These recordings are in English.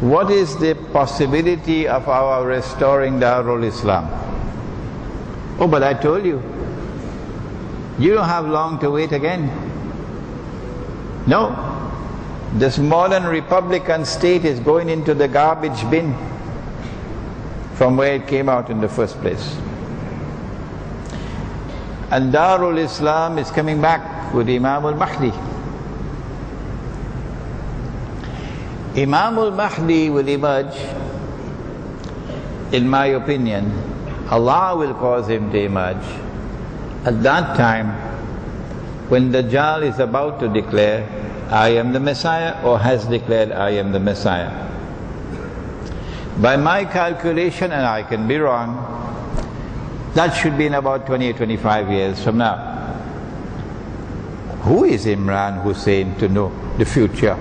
What is the possibility of our restoring Darul Islam? Oh, but I told you, you don't have long to wait again. No. This modern Republican state is going into the garbage bin from where it came out in the first place. And Darul Islam is coming back with Imam al-Mahdi. Imam al-Mahdi will emerge, in my opinion. Allah will cause him to emerge at that time when Dajjal is about to declare, I am the Messiah, or has declared, I am the Messiah. By my calculation, and I can be wrong, that should be in about 20 or 25 years from now. Who is Imran Hosein to know the future?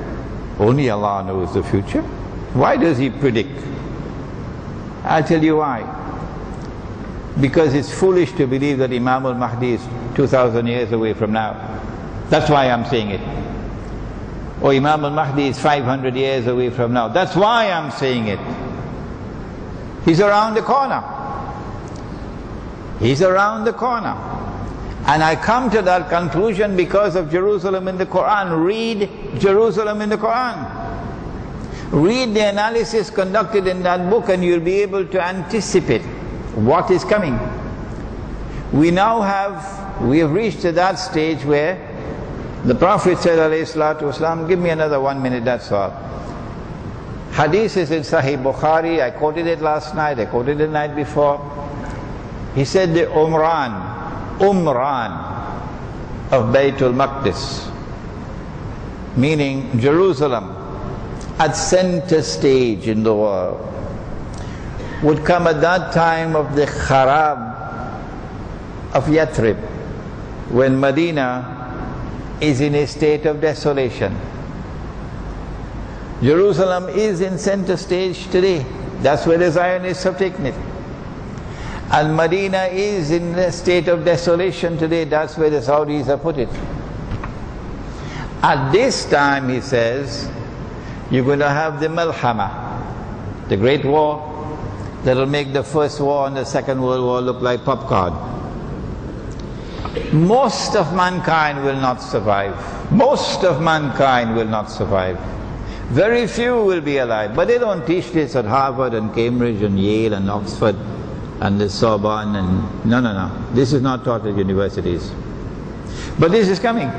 Only Allah knows the future. Why does he predict? I'll tell you why. Because it's foolish to believe that Imam al-Mahdi is 2,000 years away from now. That's why I'm saying it. Or Imam al-Mahdi is 500 years away from now. That's why I'm saying it. He's around the corner. He's around the corner. And I come to that conclusion because of Jerusalem in the Quran. Read Jerusalem in the Quran. Read the analysis conducted in that book and you'll be able to anticipate what is coming. We have reached to that stage where the Prophet said, alayhi salatu wasalam, give me another 1 minute, that's all. Hadith is in Sahih Bukhari, I quoted it last night, I quoted it the night before. He said the Umran of Baytul Maqdis, meaning Jerusalem, at center stage in the world, would come at that time of the Kharab of Yathrib, when Medina is in a state of desolation. Jerusalem is in center stage today. That's where the Zionists have taken it. And Medina is in a state of desolation today. That's where the Saudis have put it. At this time, he says, you're going to have the Malhama, the Great War, that'll make the First War and the Second World War look like popcorn. Most of mankind will not survive. Most of mankind will not survive. Very few will be alive. But they don't teach this at Harvard and Cambridge and Yale and Oxford and the Sorbonne and no. This is not taught at universities. But this is coming.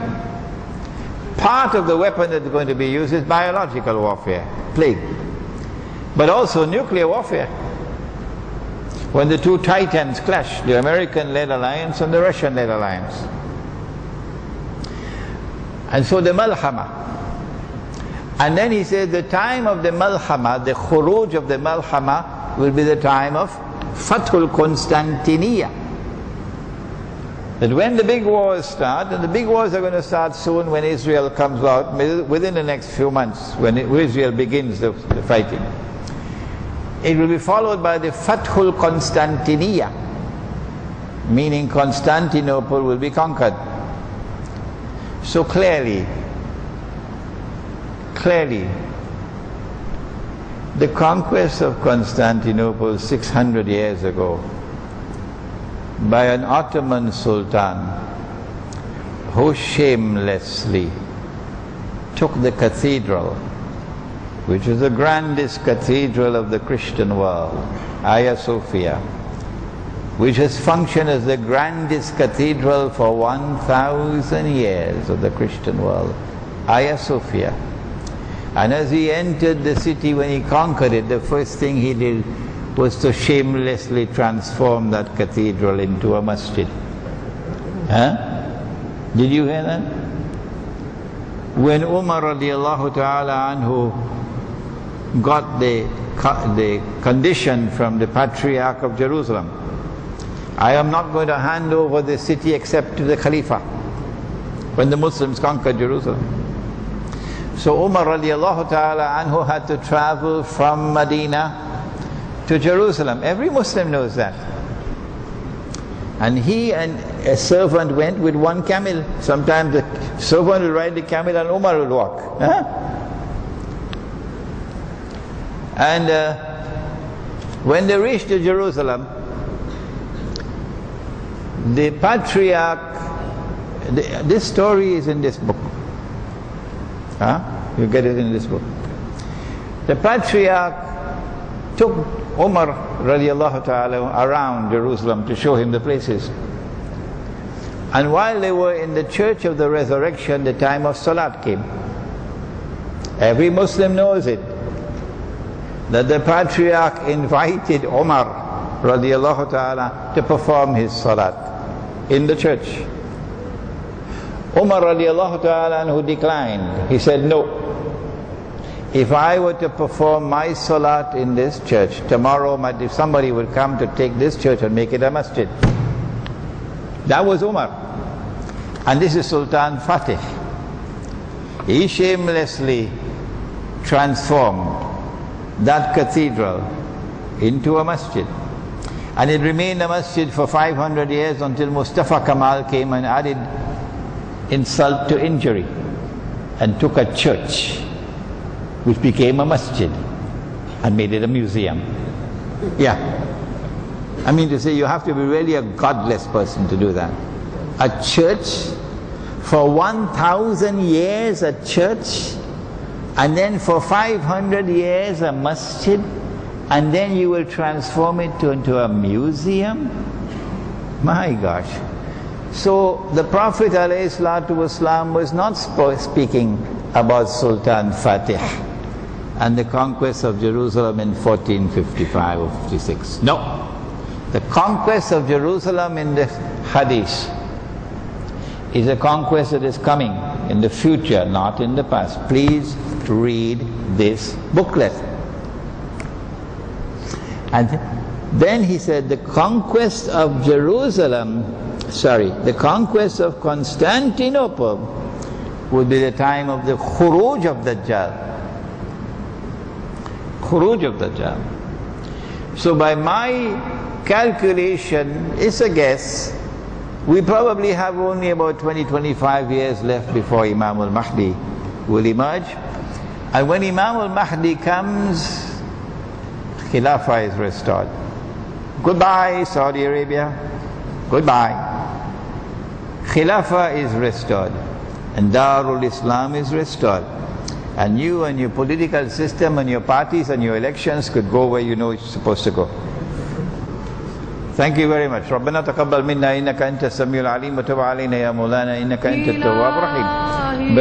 Part of the weapon that's going to be used is biological warfare, plague. But also nuclear warfare. When the two titans clash, the American-led alliance and the Russian-led alliance. And so the Malhama. And then he said the time of the Malhama, the khuruj of the Malhama, will be the time of Fathul Constantinople. That when the big wars start, and the big wars are going to start soon when Israel comes out, within the next few months, when Israel begins the fighting. It will be followed by the Fathul Constantinople, meaning Constantinople will be conquered. So clearly, the conquest of Constantinople 600 years ago by an Ottoman Sultan who shamelessly took the cathedral, which is the grandest cathedral of the Christian world, Hagia Sophia, which has functioned as the grandest cathedral for 1,000 years of the Christian world, Hagia Sophia. And as he entered the city, when he conquered it, the first thing he did was to shamelessly transform that cathedral into a masjid. Did you hear that? When Umar radiallahu ta'ala anhu got the condition from the Patriarch of Jerusalem, I am not going to hand over the city except to the Khalifa, when the Muslims conquered Jerusalem. So Umar radiallahu ta'ala anhu had to travel from Medina to Jerusalem. Every Muslim knows that. And he and a servant went with one camel. Sometimes the servant will ride the camel and Umar will walk. And when they reached to Jerusalem, the patriarch, this story is in this book. You get it in this book. The patriarch took Umar radiallahu ta'ala around Jerusalem to show him the places. And while they were in the Church of the Resurrection, the time of Salat came. Every Muslim knows it, that the patriarch invited Umar radiallahu ta'ala to perform his Salat in the church. Umar radiallahu ta'ala who declined. He said, no. If I were to perform my Salat in this church, tomorrow somebody would come to take this church and make it a masjid. That was Umar. And this is Sultan Fatih. He shamelessly transformed that cathedral into a masjid. And it remained a masjid for 500 years until Mustafa Kamal came and added insult to injury and took a church which became a masjid and made it a museum. Yeah. I mean to say, you have to be really a godless person to do that. A church, for 1,000 years a church, and then for 500 years a masjid, and then you will transform it into a museum? My gosh. So the Prophet ﷺ was not speaking about Sultan Fatih and the conquest of Jerusalem in 1455 or 56. No. The conquest of Jerusalem in the Hadith is a conquest that is coming in the future, not in the past. Please read this booklet. And then he said the conquest of the conquest of Constantinople would be the time of the Khuruj of Dajjal. Khuruj of Dajjal. So by my calculation, it's a guess, we probably have only about 20-25 years left before Imam al-Mahdi will emerge. And when Imam al-Mahdi comes, Khilafah is restored. Goodbye, Saudi Arabia. Goodbye. Khilafah is restored. And Darul Islam is restored. And you and your political system and your parties and your elections could go where you know it's supposed to go. Thank you very much. ربنا تقبل منا إنك أنت السميع العليم وتب علينا يا مولانا إنك أنت التواب الرحيم.